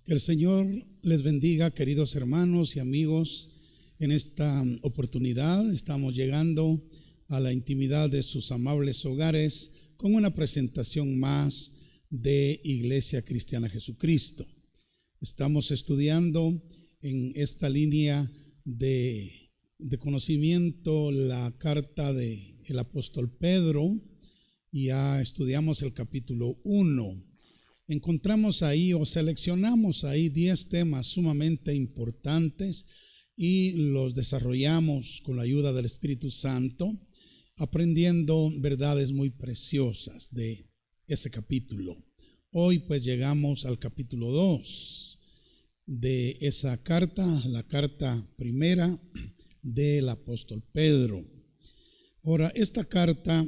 Que el Señor les bendiga, queridos hermanos y amigos. En esta oportunidad estamos llegando a la intimidad de sus amables hogares con una presentación más de Iglesia Cristiana Jesucristo. Estamos estudiando en esta línea de conocimiento la carta del apóstol Pedro y ya estudiamos el capítulo 1. Encontramos ahí o seleccionamos ahí 10 temas sumamente importantes y los desarrollamos con la ayuda del Espíritu Santo, aprendiendo verdades muy preciosas de ese capítulo. Hoy pues llegamos al capítulo 2 de esa carta, la carta primera del apóstol Pedro. Ahora, esta carta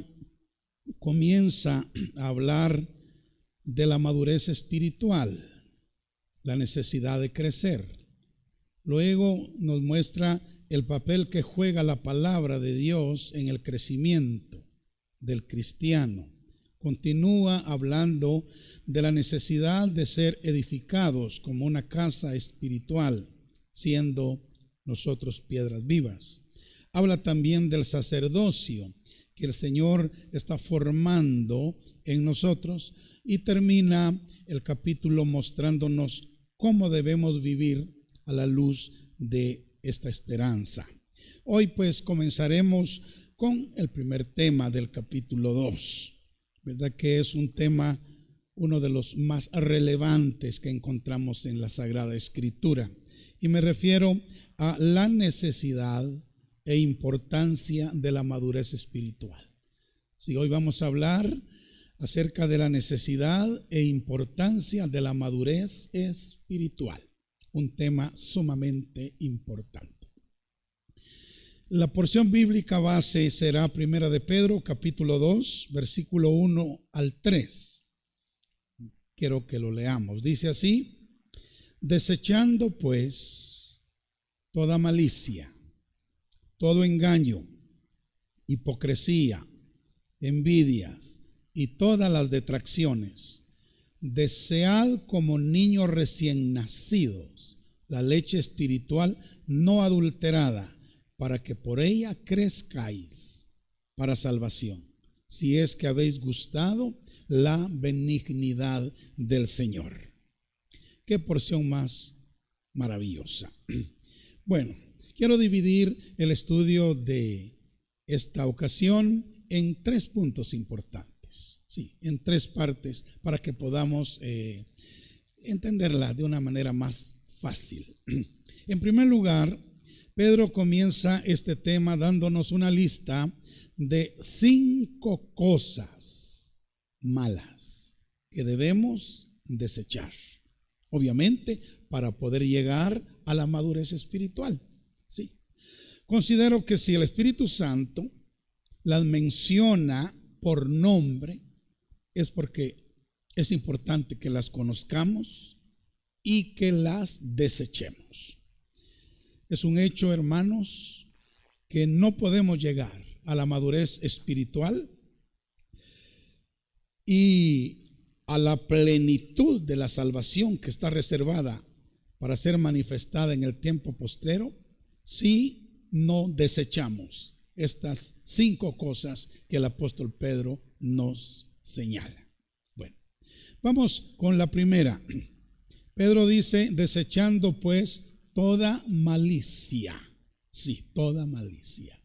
comienza a hablar de la madurez espiritual, la necesidad de crecer. Luego nos muestra el papel que juega la palabra de Dios en el crecimiento del cristiano. Continúa hablando de la necesidad de ser edificados como una casa espiritual, siendo nosotros piedras vivas. Habla también del sacerdocio que el Señor está formando en nosotros y termina el capítulo mostrándonos cómo debemos vivir a la luz de esta esperanza. Hoy pues comenzaremos con el primer tema del capítulo 2, ¿verdad? Que es un tema, uno de los más relevantes que encontramos en la Sagrada Escritura. Y me refiero a la necesidad e importancia de la madurez espiritual. Sí, hoy vamos a hablar acerca de la necesidad e importancia de la madurez espiritual, un tema sumamente importante. La porción bíblica base será Primera de Pedro, capítulo 2, versículo 1 al 3. Quiero que lo leamos. Dice así: desechando pues toda malicia, todo engaño, hipocresía, envidias y todas las detracciones, desead como niños recién nacidos la leche espiritual no adulterada, para que por ella crezcáis para salvación, si es que habéis gustado la benignidad del Señor. Qué porción más maravillosa. Bueno, quiero dividir el estudio de esta ocasión en 3 puntos importantes. Sí, en 3 partes para que podamos entenderla de una manera más fácil. En primer lugar, Pedro comienza este tema dándonos una lista de 5 cosas malas que debemos desechar. Obviamente, para poder llegar a la madurez espiritual. Sí. Considero que si el Espíritu Santo las menciona por nombre, es porque es importante que las conozcamos y que las desechemos. Es un hecho, hermanos, que no podemos llegar a la madurez espiritual y a la plenitud de la salvación que está reservada para ser manifestada en el tiempo postrero si no desechamos estas 5 cosas que el apóstol Pedro nos señala. Bueno, vamos con la primera. Pedro dice: desechando pues toda malicia. Sí, toda malicia.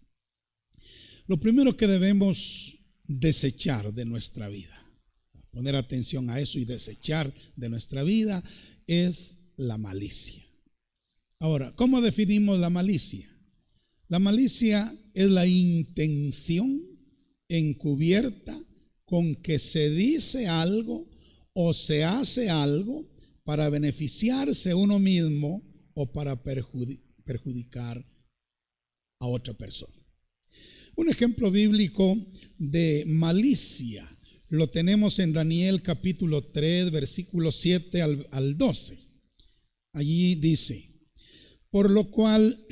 Lo primero que debemos desechar de nuestra vida, poner atención a eso y desechar de nuestra vida, es la malicia. Ahora, ¿cómo definimos la malicia? La malicia es la intención encubierta con que se dice algo o se hace algo para beneficiarse uno mismo o para perjudicar a otra persona. Un ejemplo bíblico de malicia lo tenemos en Daniel capítulo 3, versículos 7 al 12. Allí dice: por lo cual,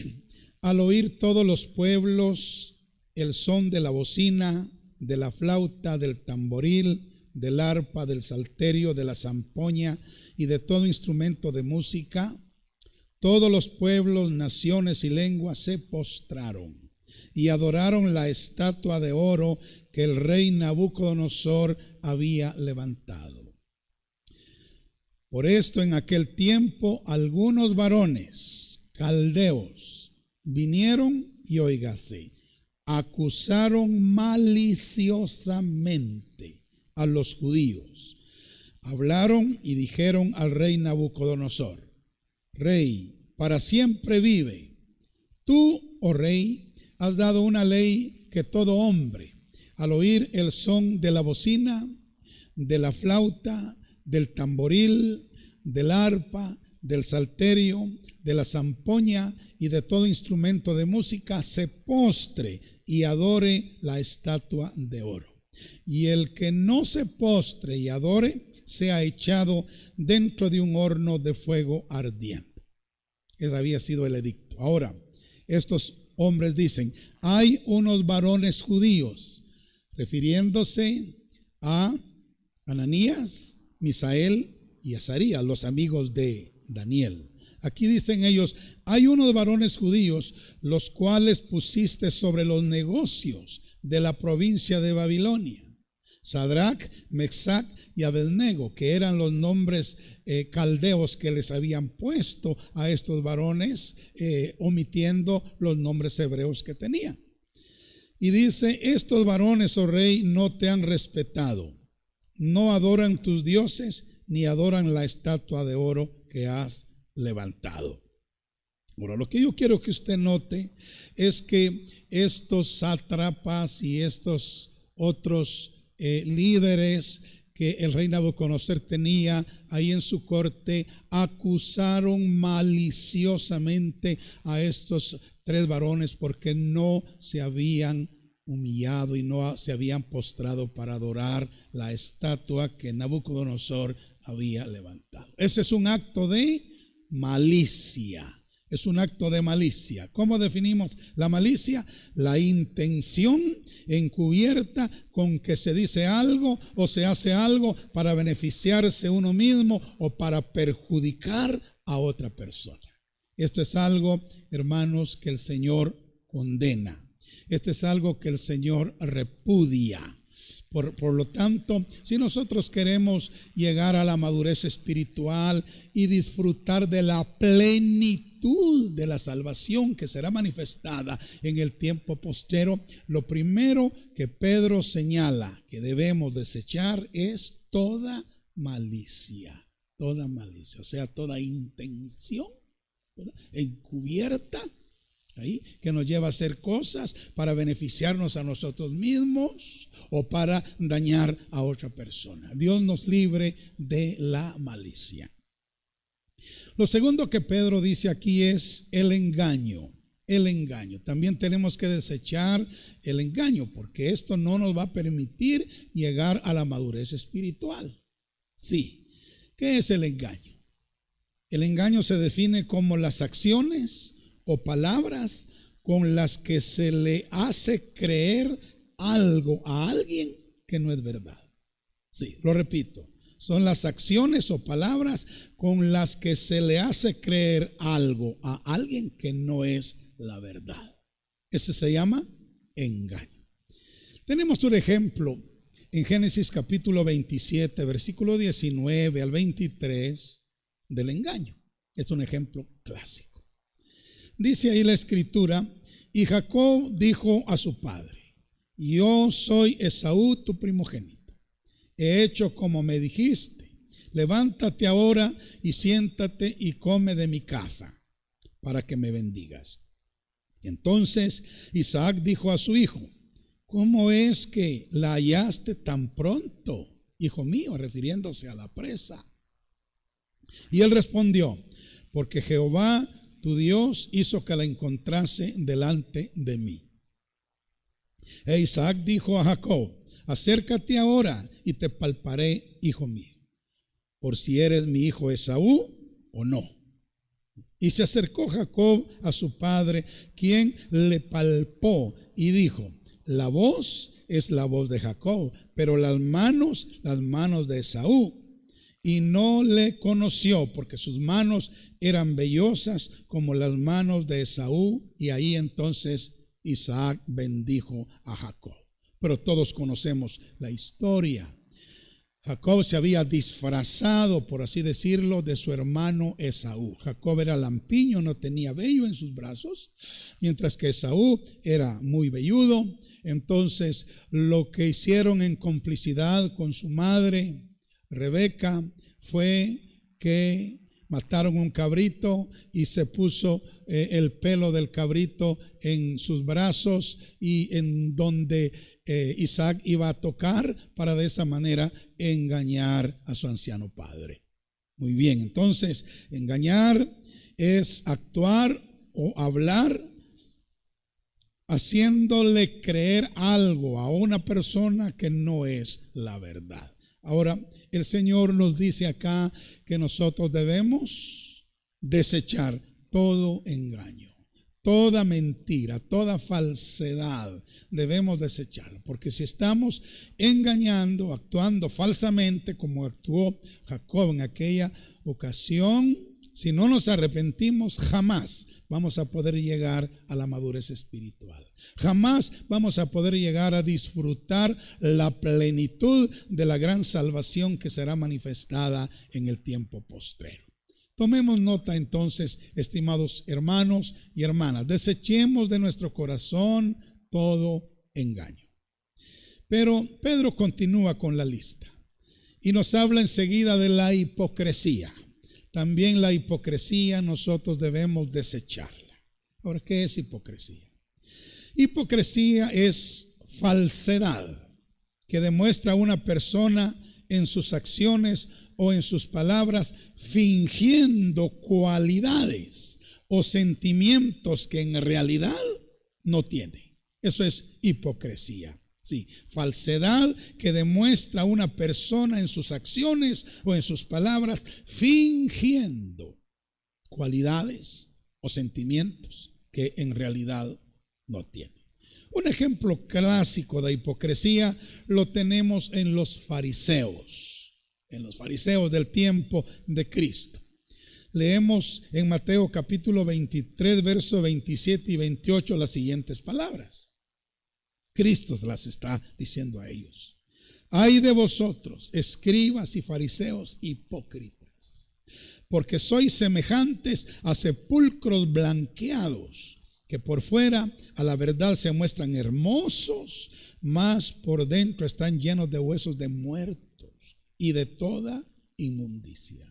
al oír todos los pueblos el son de la bocina, de la flauta, del tamboril, del arpa, del salterio, de la zampoña y de todo instrumento de música, todos los pueblos, naciones y lenguas se postraron y adoraron la estatua de oro que el rey Nabucodonosor había levantado. Por esto en aquel tiempo algunos varones caldeos vinieron y oígase, acusaron maliciosamente a los judíos. Hablaron y dijeron al rey Nabucodonosor: Rey, para siempre vive. Tú, oh rey, has dado una ley que todo hombre, al oír el son de la bocina, de la flauta, del tamboril, del arpa, del salterio, de la zampoña y de todo instrumento de música, se postre y adore la estatua de oro. Y el que no se postre y adore, sea echado dentro de un horno de fuego ardiente. Ese había sido el edicto. Ahora, estos hombres dicen: hay unos varones judíos, refiriéndose a Ananías, Misael y Azarías, los amigos de Daniel. Aquí dicen ellos: hay unos varones judíos, los cuales pusiste sobre los negocios de la provincia de Babilonia, Sadrach, Mesach y Abednego, que eran los nombres caldeos que les habían puesto a estos varones, omitiendo los nombres hebreos que tenían. Y dice: estos varones, oh rey, no te han respetado, no adoran tus dioses, ni adoran la estatua de oro que has levantado. Ahora, lo que yo quiero que usted note es que estos sátrapas y estos otros líderes que el rey Nabucodonosor tenía ahí en su corte, acusaron maliciosamente a estos tres varones porque no se habían humillado y no se habían postrado para adorar la estatua que Nabucodonosor había levantado. Ese es un acto de malicia. Es un acto de malicia. ¿Cómo definimos la malicia? La intención encubierta con que se dice algo o se hace algo para beneficiarse uno mismo o para perjudicar a otra persona. Esto es algo, hermanos, que el Señor condena. Esto es algo que el Señor repudia. Por lo tanto, si nosotros queremos llegar a la madurez espiritual y disfrutar de la plenitud de la salvación que será manifestada en el tiempo postrero, lo primero que Pedro señala que debemos desechar es toda malicia, o sea, toda intención, ¿verdad?, encubierta, ahí, que nos lleva a hacer cosas para beneficiarnos a nosotros mismos o para dañar a otra persona. Dios nos libre de la malicia. Lo segundo que Pedro dice aquí es el engaño. El engaño. También tenemos que desechar el engaño, porque esto no nos va a permitir llegar a la madurez espiritual. Sí. ¿Qué es el engaño? El engaño se define como las acciones o palabras con las que se le hace creer algo a alguien que no es verdad. Sí, lo repito, son las acciones o palabras con las que se le hace creer algo a alguien que no es la verdad. Ese se llama engaño. Tenemos un ejemplo en Génesis capítulo 27, versículo 19 al 23 del engaño. Es un ejemplo clásico. Dice ahí la escritura: y Jacob dijo a su padre: yo soy Esaú, tu primogénito. He hecho como me dijiste. Levántate ahora y siéntate y come de mi caza, para que me bendigas. Entonces Isaac dijo a su hijo: ¿cómo es que la hallaste tan pronto, hijo mío?, refiriéndose a la presa. Y él respondió: porque Jehová tu Dios hizo que la encontrase delante de mí. E Isaac dijo a Jacob: acércate ahora y te palparé, hijo mío, por si eres mi hijo Esaú o no. Y se acercó Jacob a su padre, quien le palpó y dijo: la voz es la voz de Jacob, pero las manos de Esaú. Y no le conoció porque sus manos eran vellosas como las manos de Esaú. Y ahí entonces Isaac bendijo a Jacob. Pero todos conocemos la historia. Jacob se había disfrazado, por así decirlo, de su hermano Esaú. Jacob era lampiño, no tenía vello en sus brazos, mientras que Esaú era muy velludo. Entonces, lo que hicieron en complicidad con su madre, Rebeca, fue que mataron un cabrito y se puso el pelo del cabrito en sus brazos y en donde Isaac iba a tocar para de esa manera engañar a su anciano padre. Muy bien, entonces engañar es actuar o hablar haciéndole creer algo a una persona que no es la verdad. Ahora, el Señor nos dice acá que nosotros debemos desechar todo engaño, toda mentira, toda falsedad. Debemos desecharlo, porque si estamos engañando, actuando falsamente como actuó Jacob en aquella ocasión, si no nos arrepentimos, jamás vamos a poder llegar a la madurez espiritual. Jamás vamos a poder llegar a disfrutar la plenitud de la gran salvación que será manifestada en el tiempo postrero. Tomemos nota entonces, estimados hermanos y hermanas, desechemos de nuestro corazón todo engaño. Pero Pedro continúa con la lista y nos habla enseguida de la hipocresía. También la hipocresía nosotros debemos desecharla. Ahora, ¿qué es hipocresía? Hipocresía es falsedad que demuestra una persona en sus acciones o en sus palabras fingiendo cualidades o sentimientos que en realidad no tiene. Eso es hipocresía. Sí, falsedad que demuestra una persona en sus acciones o en sus palabras fingiendo cualidades o sentimientos que en realidad no tiene. Un ejemplo clásico de hipocresía lo tenemos en los fariseos del tiempo de Cristo. Leemos en Mateo capítulo 23, versos 27 y 28 las siguientes palabras. Cristo las está diciendo a ellos. Ay de vosotros, escribas y fariseos hipócritas, porque sois semejantes a sepulcros blanqueados, que por fuera a la verdad se muestran hermosos, mas por dentro están llenos de huesos de muertos y de toda inmundicia.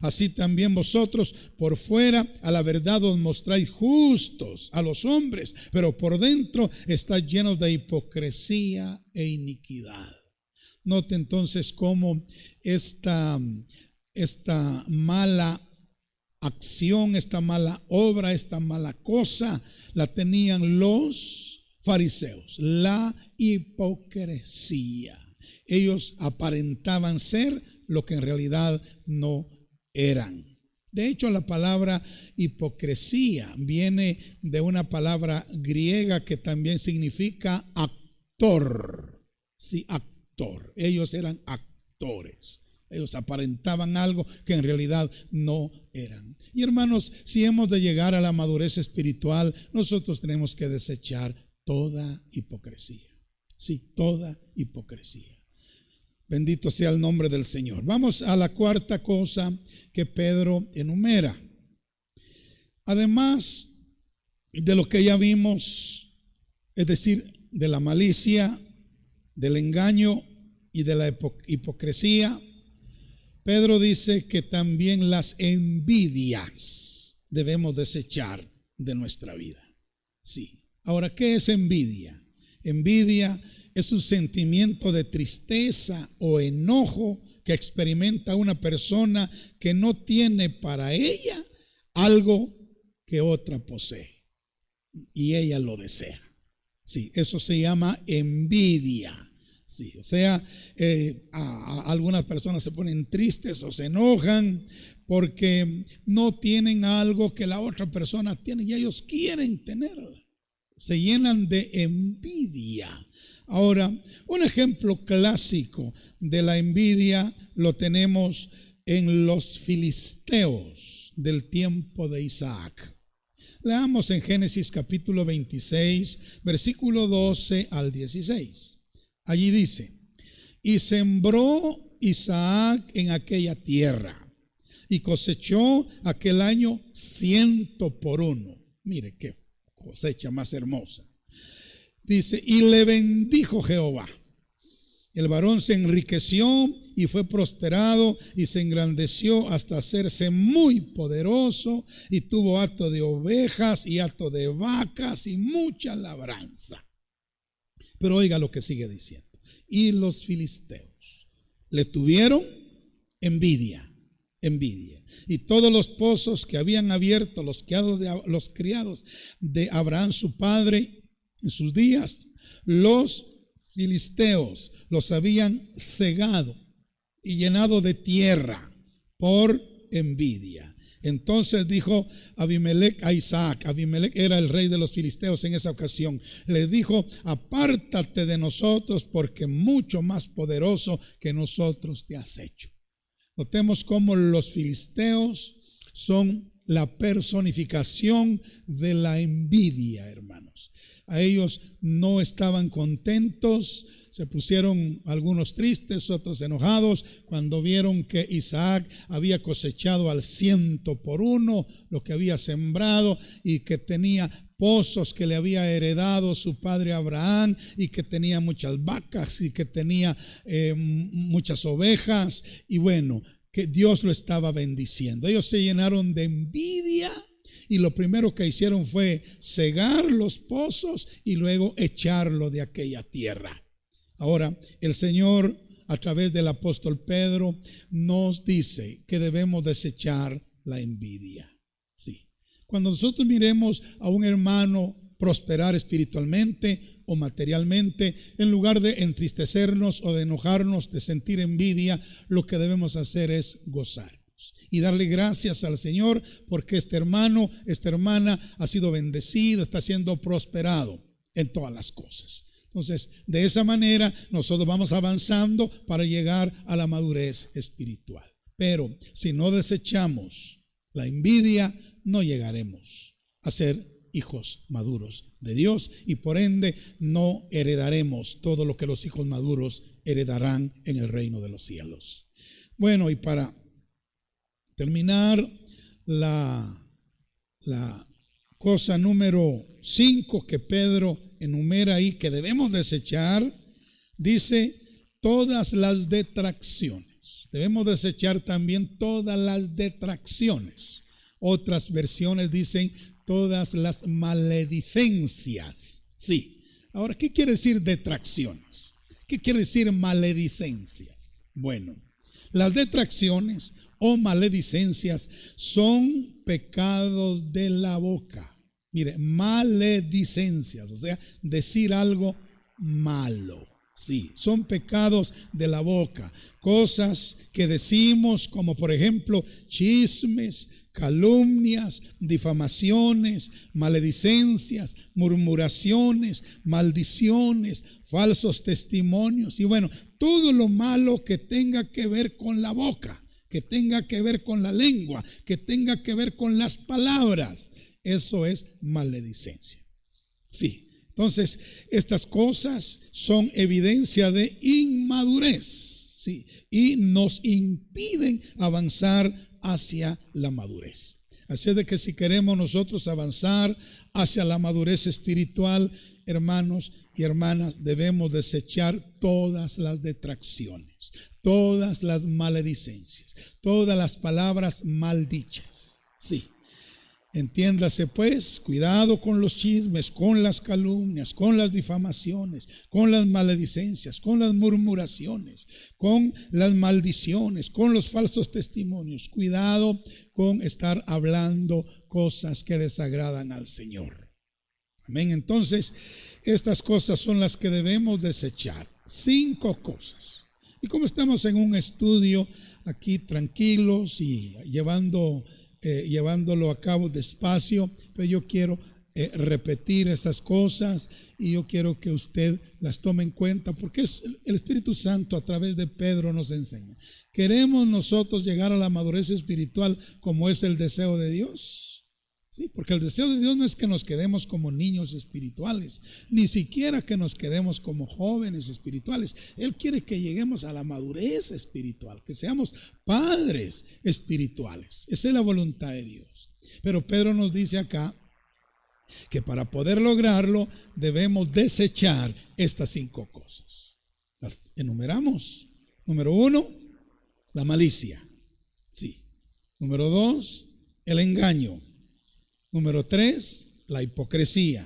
Así también vosotros por fuera a la verdad os mostráis justos a los hombres, pero por dentro estáis llenos de hipocresía e iniquidad. Note entonces cómo esta mala acción, esta mala obra, esta mala cosa la tenían los fariseos, la hipocresía. Ellos aparentaban ser lo que en realidad no eran. De hecho, la palabra hipocresía viene de una palabra griega que también significa actor. Sí, actor. Ellos eran actores. Ellos aparentaban algo que en realidad no eran. Y hermanos, si hemos de llegar a la madurez espiritual, nosotros tenemos que desechar toda hipocresía. Sí, toda hipocresía. Bendito sea el nombre del Señor. Vamos a la cuarta cosa que Pedro enumera. Además de lo que ya vimos, es decir, de la malicia, del engaño y de la hipocresía, Pedro dice que también las envidias debemos desechar de nuestra vida. Sí. Ahora, ¿qué es envidia? Envidia es un sentimiento de tristeza o enojo que experimenta una persona que no tiene para ella algo que otra posee y ella lo desea. Sí, eso se llama envidia. Sí, o sea, algunas personas se ponen tristes o se enojan porque no tienen algo que la otra persona tiene y ellos quieren tenerla. se llenan de envidia. Ahora, un ejemplo clásico de la envidia lo tenemos en los filisteos del tiempo de Isaac. Leamos en Génesis capítulo 26, versículo 12 al 16. Allí dice: y sembró Isaac en aquella tierra y cosechó aquel año 100 por 1. Mire qué cosecha más hermosa. Dice: y le bendijo Jehová. El varón se enriqueció y fue prosperado y se engrandeció hasta hacerse muy poderoso y tuvo hato de ovejas y hato de vacas y mucha labranza. Pero oiga lo que sigue diciendo. Y los filisteos le tuvieron envidia. Y todos los pozos que habían abierto los criados de Abraham su padre en sus días, los filisteos los habían cegado y llenado de tierra por envidia. Entonces dijo Abimelec a Isaac. Abimelec era el rey de los filisteos en esa ocasión. Le dijo: apártate de nosotros, porque mucho más poderoso que nosotros te has hecho. Notemos cómo los filisteos son la personificación de la envidia, hermanos. A ellos no estaban contentos, se pusieron algunos tristes, otros enojados cuando vieron que Isaac había cosechado al 100 por 1 lo que había sembrado, y que tenía pozos que le había heredado su padre Abraham, y que tenía muchas vacas y que tenía muchas ovejas, y bueno, que Dios lo estaba bendiciendo. Ellos se llenaron de envidia y lo primero que hicieron fue cegar los pozos y luego echarlo de aquella tierra. Ahora, el Señor, a través del apóstol Pedro, nos dice que debemos desechar la envidia. Sí. Cuando nosotros miremos a un hermano prosperar espiritualmente o materialmente, en lugar de entristecernos o de enojarnos, de sentir envidia, lo que debemos hacer es gozar y darle gracias al Señor porque este hermano, esta hermana ha sido bendecido, está siendo prosperado en todas las cosas. Entonces, de esa manera nosotros vamos avanzando para llegar a la madurez espiritual. Pero si no desechamos la envidia, no llegaremos a ser hijos maduros de Dios, y por ende no heredaremos todo lo que los hijos maduros heredarán en el reino de los cielos. Bueno, y para terminar, la cosa número 5 que Pedro enumera ahí que debemos desechar, dice todas las detracciones. Debemos desechar también todas las detracciones. Otras versiones dicen todas las maledicencias. Sí. Ahora, ¿qué quiere decir detracciones? ¿Qué quiere decir maledicencias? Bueno, las detracciones o maledicencias son pecados de la boca. Mire, maledicencias, o sea, decir algo malo. Sí, son pecados de la boca. Cosas que decimos como por ejemplo chismes, calumnias, difamaciones, maledicencias, murmuraciones, maldiciones, falsos testimonios. Y bueno, todo lo malo que tenga que ver con la boca, que tenga que ver con la lengua, que tenga que ver con las palabras. Eso es maledicencia. Sí, entonces estas cosas son evidencia de inmadurez, sí, y nos impiden avanzar hacia la madurez. Así es de que si queremos nosotros avanzar hacia la madurez espiritual, hermanos y hermanas, debemos desechar todas las detracciones, todas las maledicencias, todas las palabras maldichas. Sí. Entiéndase pues, cuidado con los chismes, con las calumnias, con las difamaciones, con las maledicencias, con las murmuraciones, con las maldiciones, con los falsos testimonios. Cuidado con estar hablando cosas que desagradan al Señor. Amén. Entonces, estas cosas son las que debemos desechar. 5 cosas. Y como estamos en un estudio aquí tranquilos y llevándolo a cabo despacio, pero yo quiero repetir esas cosas y yo quiero que usted las tome en cuenta porque el Espíritu Santo a través de Pedro nos enseña. ¿Queremos nosotros llegar a la madurez espiritual como es el deseo de Dios? Sí, porque el deseo de Dios no es que nos quedemos como niños espirituales, ni siquiera que nos quedemos como jóvenes espirituales. Él quiere que lleguemos a la madurez espiritual, que seamos padres espirituales. Esa es la voluntad de Dios. Pero Pedro nos dice acá que para poder lograrlo debemos desechar estas 5 cosas. Las enumeramos. Número 1, la malicia. Sí. Número 2, el engaño. Número 3, la hipocresía.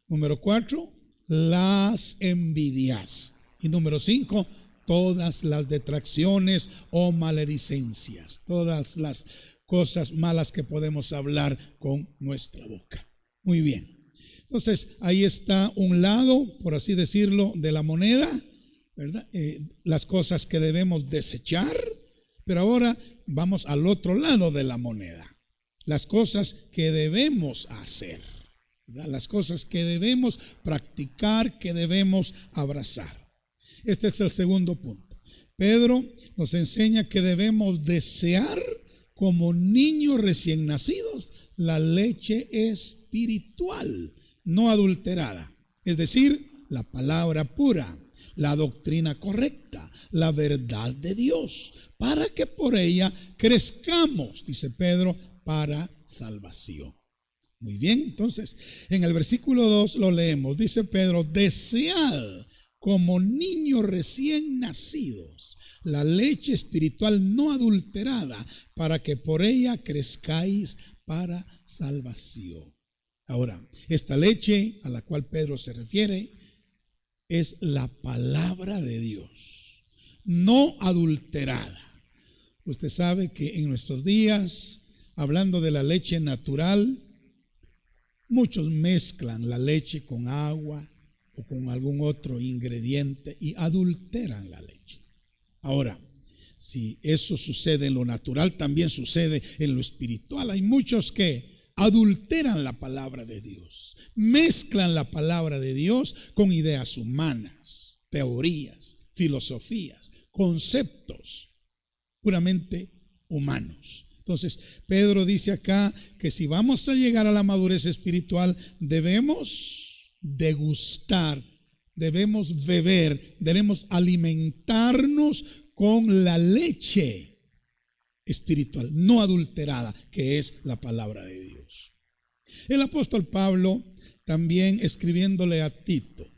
Número 4, las envidias. Y número 5, todas las detracciones o maledicencias. Todas las cosas malas que podemos hablar con nuestra boca. Muy bien. Entonces, ahí está un lado, por así decirlo, de la moneda, ¿verdad? Las cosas que debemos desechar. Pero ahora vamos al otro lado de la moneda. Las cosas que debemos hacer, ¿verdad? Las cosas que debemos practicar, que debemos abrazar. Este es el segundo punto. Pedro nos enseña que debemos desear como niños recién nacidos la leche espiritual, no adulterada. Es decir, la palabra pura, la doctrina correcta, la verdad de Dios, para que por ella crezcamos, dice Pedro, para salvación. Muy bien, entonces en el versículo 2 lo leemos, dice Pedro, desead como niños recién nacidos la leche espiritual no adulterada para que por ella crezcáis para salvación. Ahora, esta leche a la cual Pedro se refiere es la palabra de Dios, no adulterada. Usted sabe que en nuestros días, hablando de la leche natural, muchos mezclan la leche con agua o con algún otro ingrediente y adulteran la leche. Ahora, si eso sucede en lo natural, también sucede en lo espiritual. Hay muchos que adulteran la palabra de Dios, mezclan la palabra de Dios con ideas humanas, teorías, filosofías, conceptos puramente humanos. Entonces, Pedro dice acá que si vamos a llegar a la madurez espiritual, debemos degustar, debemos beber, debemos alimentarnos con la leche espiritual, no adulterada, que es la palabra de Dios. El apóstol Pablo, también escribiéndole a Tito,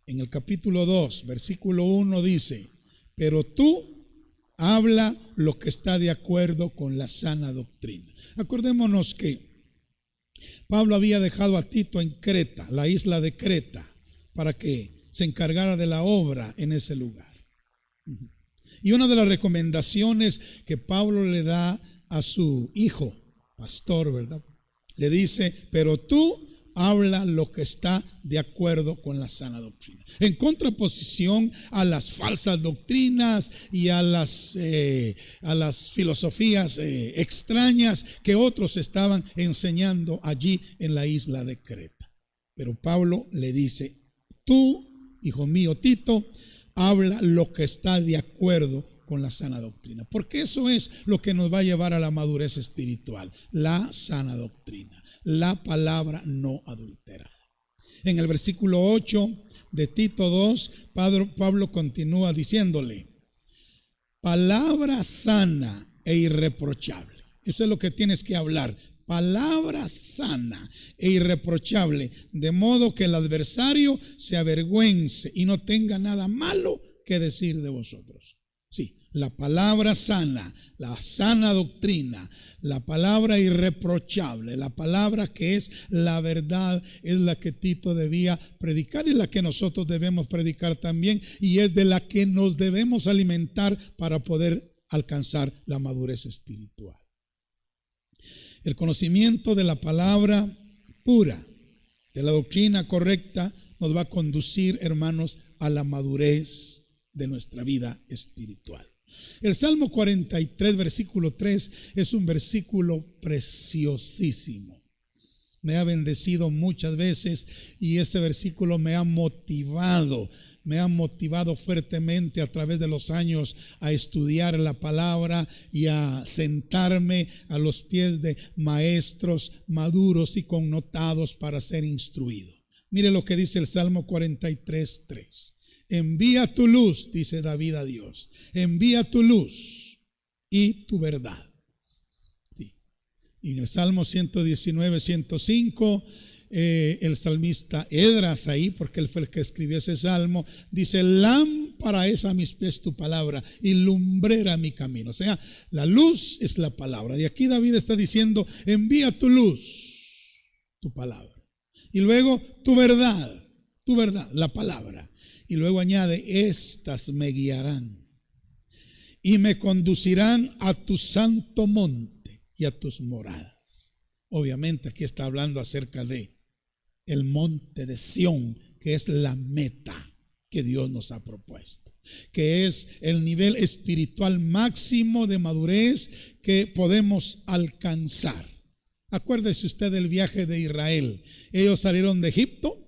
en el capítulo 2, versículo 1 dice, pero tú habla lo que está de acuerdo con la sana doctrina. Acordémonos que Pablo había dejado a Tito en Creta, la isla de Creta, para que se encargara de la obra en ese lugar. Y una de las recomendaciones que Pablo le da a su hijo, pastor, ¿verdad? Le dice, pero tú habla lo que está de acuerdo con la sana doctrina. En contraposición a las falsas doctrinas y a las filosofías extrañas que otros estaban enseñando allí en la isla de Creta. Pero Pablo le dice, tú, hijo mío Tito, habla lo que está de acuerdo con la sana doctrina, porque eso es lo que nos va a llevar a la madurez espiritual, la sana doctrina, la palabra no adulterada. En el versículo 8 de Tito 2, Pablo continúa diciéndole, palabra sana e irreprochable. Eso es lo que tienes que hablar, palabra sana e irreprochable, de modo que el adversario se avergüence y no tenga nada malo que decir de vosotros. Sí, la palabra sana, la sana doctrina, la palabra irreprochable, la palabra que es la verdad, es la que Tito debía predicar y la que nosotros debemos predicar también, y es de la que nos debemos alimentar para poder alcanzar la madurez espiritual. El conocimiento de la palabra pura, de la doctrina correcta, nos va a conducir, hermanos, a la madurez de nuestra vida espiritual. El Salmo 43, versículo 3, es un versículo preciosísimo. me ha bendecido muchas veces y ese versículo me ha motivado fuertemente a través de los años a estudiar la palabra y a sentarme a los pies de maestros maduros y connotados para ser instruido. Mire lo que dice el Salmo 43:3. Envía tu luz, dice David a Dios, envía tu luz y tu verdad. Sí. Y en el Salmo 119:105, el salmista Esdras ahí, porque él fue el que escribió ese salmo, dice: lámpara es a mis pies tu palabra y lumbrera mi camino. O sea, la luz es la palabra. Y aquí David está diciendo: envía tu luz, tu palabra. Y luego tu verdad, la palabra. Y luego añade: estas me guiarán y me conducirán a tu santo monte y a tus moradas. Obviamente aquí está hablando acerca de el monte de Sión, que es la meta que Dios nos ha propuesto, que es el nivel espiritual máximo de madurez que podemos alcanzar. Acuérdese usted del viaje de Israel. Ellos salieron de Egipto,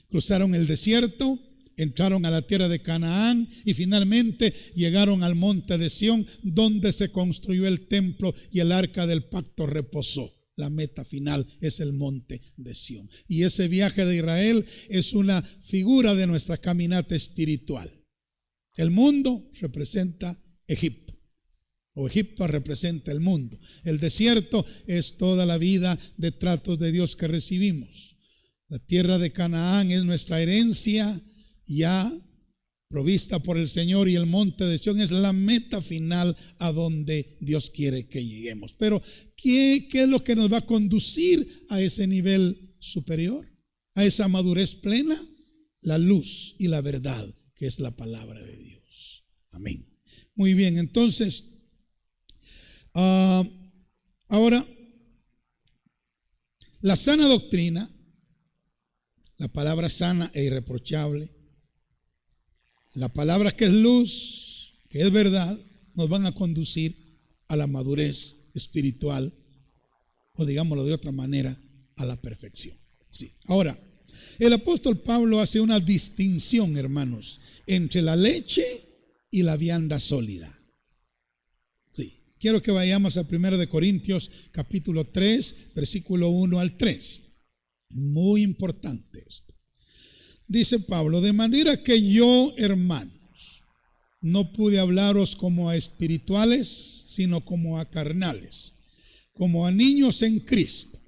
cruzaron el desierto, entraron a la tierra de Canaán y finalmente llegaron al monte de Sión, donde se construyó el templo y el arca del pacto reposó. La meta final es el monte de Sión. Y ese viaje de Israel es una figura de nuestra caminata espiritual. El mundo representa Egipto, o Egipto representa el mundo. El desierto es toda la vida de tratos de Dios que recibimos. La tierra de Canaán es nuestra herencia ya provista por el Señor, y el monte de Sión es la meta final a donde Dios quiere que lleguemos. Pero ¿qué es lo que nos va a conducir a ese nivel superior, a esa madurez plena? La luz y la verdad, que es la palabra de Dios. Amén. Muy bien, entonces, ahora, la sana doctrina, la palabra sana e irreprochable, la palabra que es luz, que es verdad, nos van a conducir a la madurez espiritual, o digámoslo de otra manera, a la perfección. Sí. Ahora, el apóstol Pablo hace una distinción, hermanos, entre la leche y la vianda sólida. Sí. Quiero que vayamos a 1 Corintios capítulo 3, versículo 1 al 3. Muy importante esto. Dice Pablo: de manera que yo, hermanos, no pude hablaros como a espirituales, sino como a carnales, como a niños en Cristo.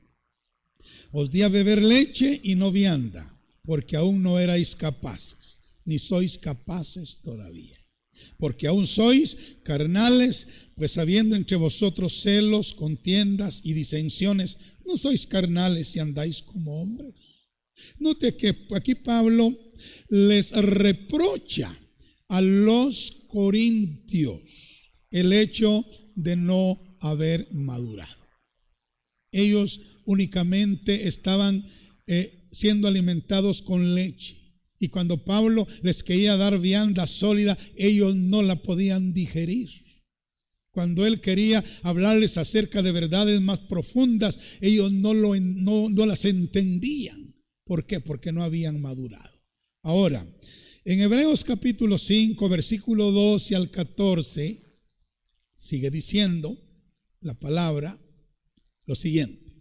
Os di a beber leche y no vianda, porque aún no erais capaces, ni sois capaces todavía. Porque aún sois carnales, pues habiendo entre vosotros celos, contiendas y disensiones, no sois carnales y andáis como hombres. Note que aquí Pablo les reprocha a los corintios el hecho de no haber madurado. Ellos únicamente estaban siendo alimentados con leche, y cuando Pablo les quería dar vianda sólida, ellos no la podían digerir. Cuando él quería hablarles acerca de verdades más profundas, ellos no las entendían. ¿Por qué? Porque no habían madurado. Ahora, en Hebreos capítulo 5, versículo 12 al 14, sigue diciendo la palabra lo siguiente: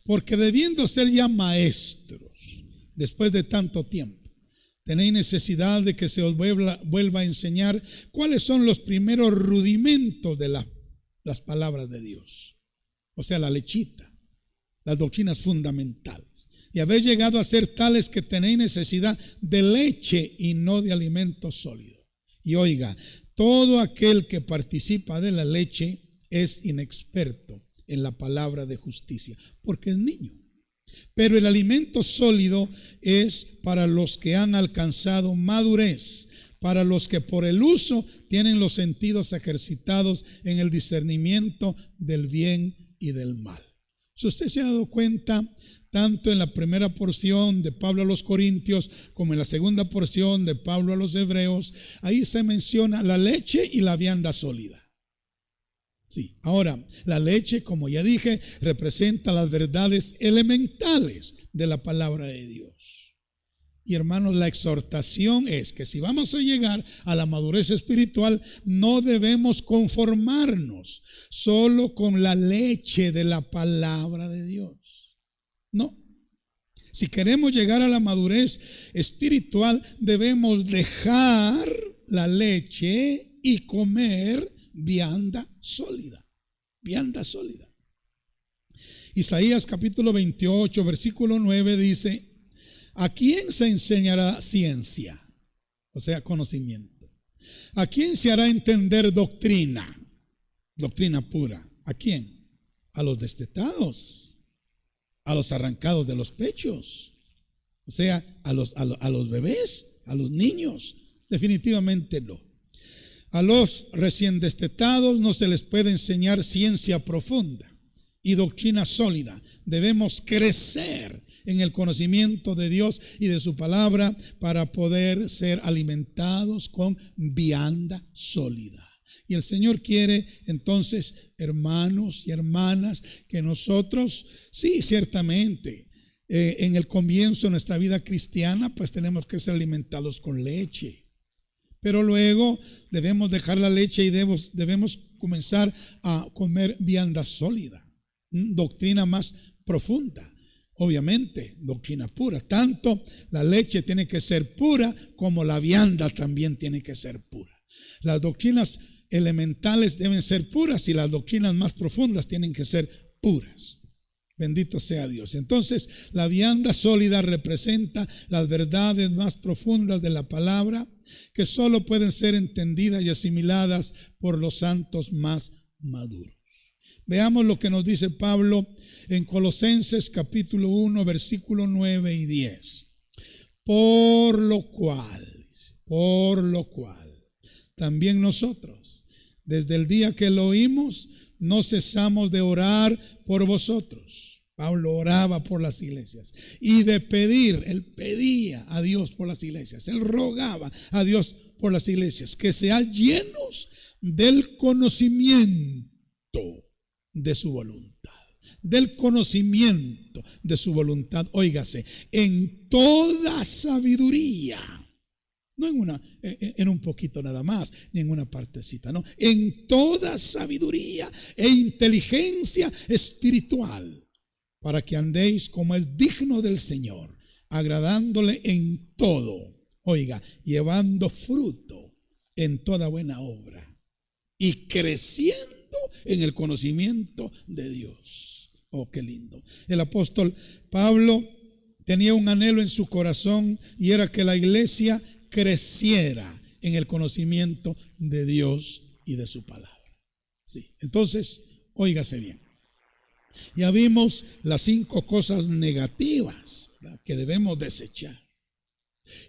porque debiendo ser ya maestros, después de tanto tiempo, tenéis necesidad de que se os vuelva a enseñar cuáles son los primeros rudimentos de las palabras de Dios. O sea, la lechita, las doctrinas fundamentales. Y habéis llegado a ser tales que tenéis necesidad de leche y no de alimento sólido. Y oiga, todo aquel que participa de la leche es inexperto en la palabra de justicia, porque es niño. Pero el alimento sólido es para los que han alcanzado madurez, para los que por el uso tienen los sentidos ejercitados en el discernimiento del bien y del mal. Si usted se ha dado cuenta, tanto en la primera porción de Pablo a los Corintios como en la segunda porción de Pablo a los Hebreos, ahí se menciona la leche y la vianda sólida. Sí. Ahora, la leche, como ya dije, representa las verdades elementales de la palabra de Dios. Y hermanos, la exhortación es que si vamos a llegar a la madurez espiritual, no debemos conformarnos solo con la leche de la palabra de Dios. No. Si queremos llegar a la madurez espiritual, debemos dejar la leche y comer vianda sólida. Vianda sólida. Isaías capítulo 28, versículo 9 dice: ¿a quién se enseñará ciencia? O sea, conocimiento. ¿A quién se hará entender doctrina? Doctrina pura. ¿A quién? A los destetados, a los arrancados de los pechos, o sea, a los bebés, a los niños. Definitivamente no. A los recién destetados no se les puede enseñar ciencia profunda y doctrina sólida. Debemos crecer en el conocimiento de Dios y de su palabra para poder ser alimentados con vianda sólida. Y el Señor quiere entonces, hermanos y hermanas, que nosotros, sí, ciertamente, en el comienzo de nuestra vida cristiana, pues tenemos que ser alimentados con leche. Pero luego debemos dejar la leche y debemos comenzar a comer vianda sólida, doctrina más profunda. Obviamente, doctrina pura. Tanto la leche tiene que ser pura como la vianda también tiene que ser pura. Las doctrinas elementales deben ser puras y las doctrinas más profundas tienen que ser puras. Bendito sea Dios. Entonces, la vianda sólida representa las verdades más profundas de la palabra que solo pueden ser entendidas y asimiladas por los santos más maduros. Veamos lo que nos dice Pablo en Colosenses capítulo 1, versículo 9 y 10. Por lo cual, también nosotros, desde el día que lo oímos, no cesamos de orar por vosotros. Pablo oraba por las iglesias y de pedir, él pedía a Dios por las iglesias, él rogaba a Dios por las iglesias, que sean llenos del conocimiento de su voluntad, del conocimiento de su voluntad, óigase, en toda sabiduría. No en un poquito nada más, ni en una partecita, no, en toda sabiduría e inteligencia espiritual, para que andéis como es digno del Señor, agradándole en todo, oiga, llevando fruto en toda buena obra y creciendo en el conocimiento de Dios. Oh, qué lindo. El apóstol Pablo tenía un anhelo en su corazón y era que la iglesia creciera en el conocimiento de Dios y de su palabra. Sí, entonces, óigase bien. Ya vimos las 5 cosas negativas, ¿verdad?, que debemos desechar.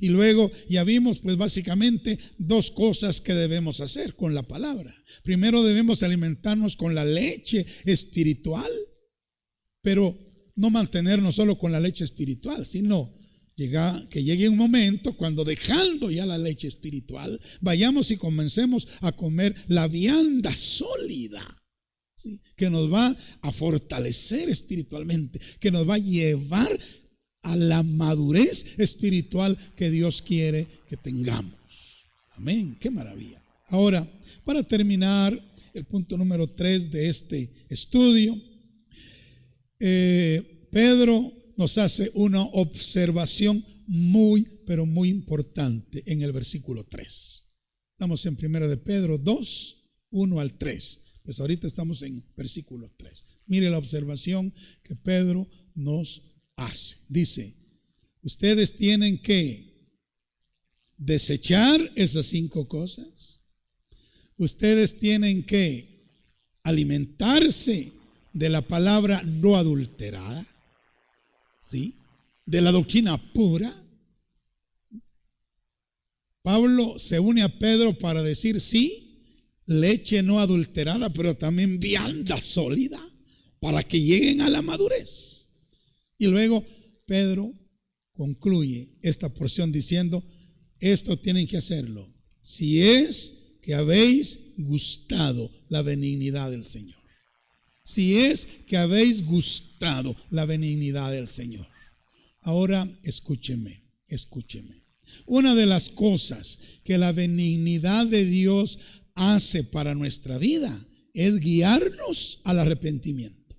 Y luego ya vimos pues básicamente 2 cosas que debemos hacer con la palabra. Primero debemos alimentarnos con la leche espiritual, pero no mantenernos solo con la leche espiritual, sino que llegue un momento cuando, dejando ya la leche espiritual, vayamos y comencemos a comer la vianda sólida. ¿Sí? Que nos va a fortalecer espiritualmente, que nos va a llevar a la madurez espiritual que Dios quiere que tengamos. Amén, qué maravilla. Ahora, para terminar el punto número 3 de este estudio, Pedro nos hace una observación muy, pero muy importante en el versículo 3. Estamos en 1 de Pedro 2, 1 al 3. Pues ahorita estamos en versículo 3. Mire la observación que Pedro nos hace. Dice, ustedes tienen que desechar esas 5 cosas. Ustedes tienen que alimentarse de la palabra no adulterada, ¿sí?, de la doctrina pura. Pablo se une a Pedro para decir, sí, leche no adulterada, pero también vianda sólida para que lleguen a la madurez. Y luego Pedro concluye esta porción diciendo, esto tienen que hacerlo si es que habéis gustado la benignidad del Señor. Si es que habéis gustado la benignidad del Señor. Ahora escúcheme. Una de las cosas que la benignidad de Dios hace para nuestra vida es guiarnos al arrepentimiento.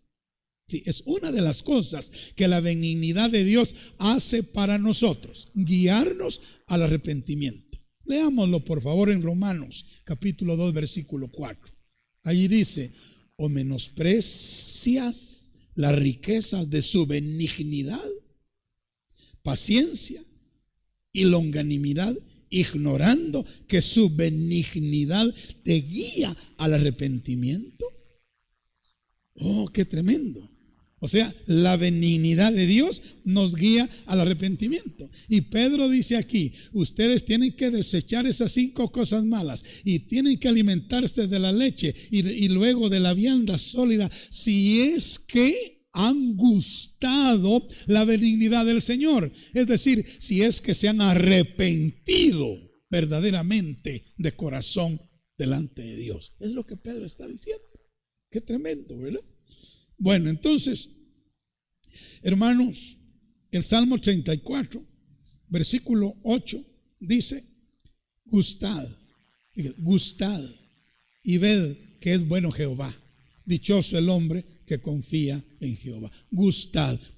Sí, es una de las cosas que la benignidad de Dios hace para nosotros, guiarnos al arrepentimiento. Leámoslo por favor en Romanos capítulo 2 versículo 4. Allí dice: ¿o menosprecias las riquezas de su benignidad, paciencia y longanimidad, ignorando que su benignidad te guía al arrepentimiento? Oh, qué tremendo. O sea, la benignidad de Dios nos guía al arrepentimiento. Y Pedro dice aquí: ustedes tienen que desechar esas 5 cosas malas y tienen que alimentarse de la leche y luego de la vianda sólida, si es que han gustado la benignidad del Señor. Es decir, si es que se han arrepentido verdaderamente de corazón delante de Dios. Es lo que Pedro está diciendo. Qué tremendo, ¿verdad? Bueno, entonces, hermanos, el Salmo 34, versículo 8, dice: gustad y ved que es bueno Jehová. Dichoso el hombre que confía en Jehová.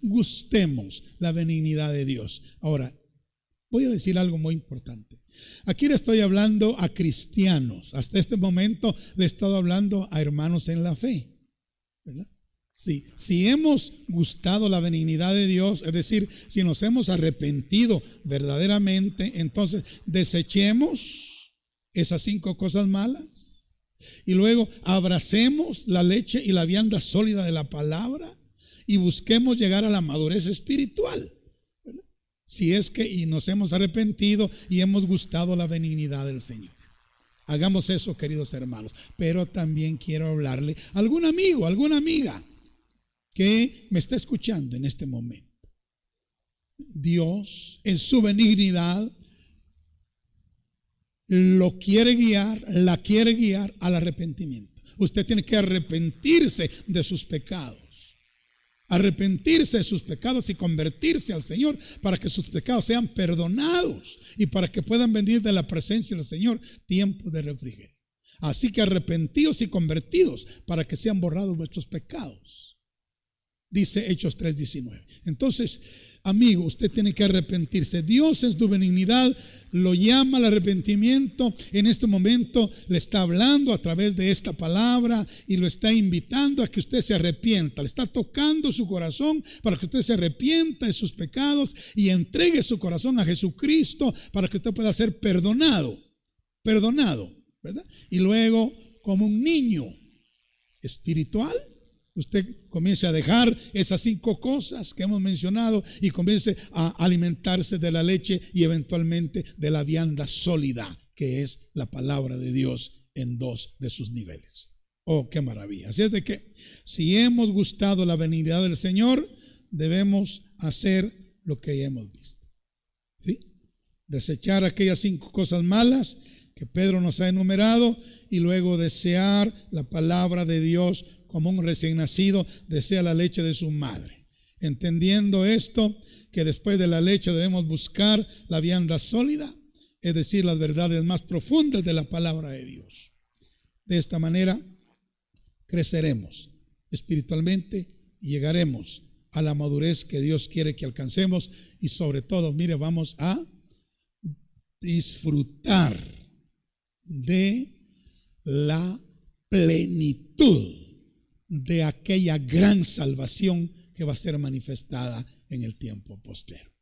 Gustemos la benignidad de Dios. Ahora, voy a decir algo muy importante. Aquí le estoy hablando a cristianos. Hasta este momento le he estado hablando a hermanos en la fe, ¿verdad? Sí, si hemos gustado la benignidad de Dios, es decir, si nos hemos arrepentido verdaderamente, entonces desechemos esas 5 cosas malas y luego abracemos la leche y la vianda sólida de la palabra y busquemos llegar a la madurez espiritual, ¿verdad? Si es que y nos hemos arrepentido y hemos gustado la benignidad del Señor. Hagamos eso, queridos hermanos. Pero también quiero hablarle a algún amigo, alguna amiga que me está escuchando en este momento. Dios en su benignidad lo quiere guiar, la quiere guiar al arrepentimiento. Usted tiene que arrepentirse de sus pecados. Arrepentirse de sus pecados y convertirse al Señor para que sus pecados sean perdonados y para que puedan venir de la presencia del Señor tiempos de refrigerio. Así que arrepentidos y convertidos para que sean borrados vuestros pecados. Dice Hechos 3:19. Entonces, amigo, usted tiene que arrepentirse. Dios en su benignidad lo llama al arrepentimiento. En este momento le está hablando a través de esta palabra y lo está invitando a que usted se arrepienta. Le está tocando su corazón para que usted se arrepienta de sus pecados y entregue su corazón a Jesucristo para que usted pueda ser perdonado, ¿verdad? Y luego, como un niño espiritual, usted comience a dejar esas 5 cosas que hemos mencionado y comience a alimentarse de la leche y eventualmente de la vianda sólida, que es la palabra de Dios en 2 de sus niveles. Oh, qué maravilla. Así es de que si hemos gustado la benignidad del Señor, debemos hacer lo que ya hemos visto. ¿Sí? Desechar aquellas 5 cosas malas que Pedro nos ha enumerado y luego desear la palabra de Dios como un recién nacido desea la leche de su madre. Entendiendo esto, que después de la leche debemos buscar la vianda sólida, es decir, las verdades más profundas de la palabra de Dios. De esta manera creceremos espiritualmente y llegaremos a la madurez que Dios quiere que alcancemos y sobre todo, mire, vamos a disfrutar de la plenitud de aquella gran salvación que va a ser manifestada en el tiempo postrero.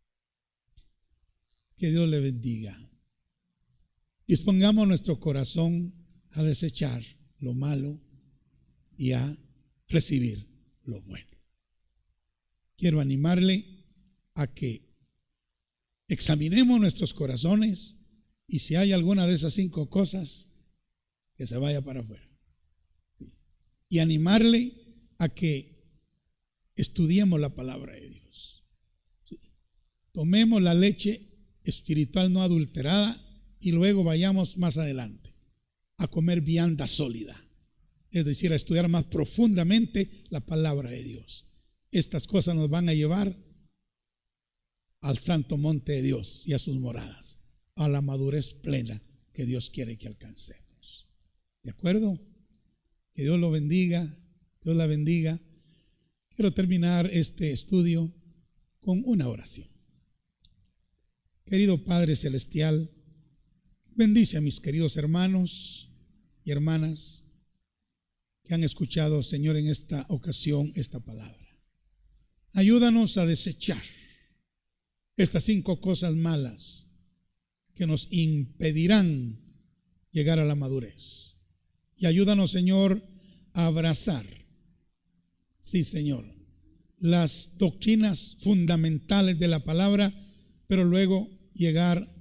Que Dios le bendiga. Dispongamos nuestro corazón a desechar lo malo y a recibir lo bueno. Quiero animarle a que examinemos nuestros corazones y si hay alguna de esas 5 cosas, que se vaya para afuera. Y animarle a que estudiemos la palabra de Dios. Tomemos la leche espiritual no adulterada y luego vayamos más adelante. a comer vianda sólida, es decir, a estudiar más profundamente la palabra de Dios. Estas cosas nos van a llevar al santo monte de Dios y a sus moradas, a la madurez plena que Dios quiere que alcancemos. ¿De acuerdo? Que Dios lo bendiga, Dios la bendiga. Quiero terminar este estudio con una oración. Querido Padre Celestial, bendice a mis queridos hermanos y hermanas que han escuchado, Señor, en esta ocasión esta palabra. Ayúdanos a desechar estas 5 cosas malas que nos impedirán llegar a la madurez. Y ayúdanos, Señor, a abrazar, sí, Señor, las doctrinas fundamentales de la palabra, pero luego llegar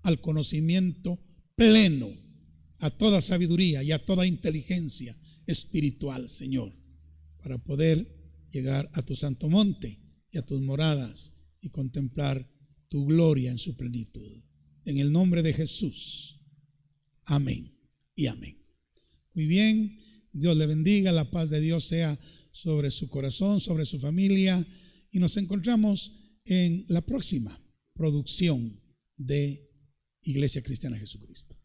al conocimiento pleno, a toda sabiduría y a toda inteligencia espiritual, Señor, para poder llegar a tu santo monte y a tus moradas y contemplar tu gloria en su plenitud. En el nombre de Jesús. Amén y amén. Muy bien, Dios le bendiga, la paz de Dios sea sobre su corazón, sobre su familia, y nos encontramos en la próxima producción de Iglesia Cristiana Jesucristo.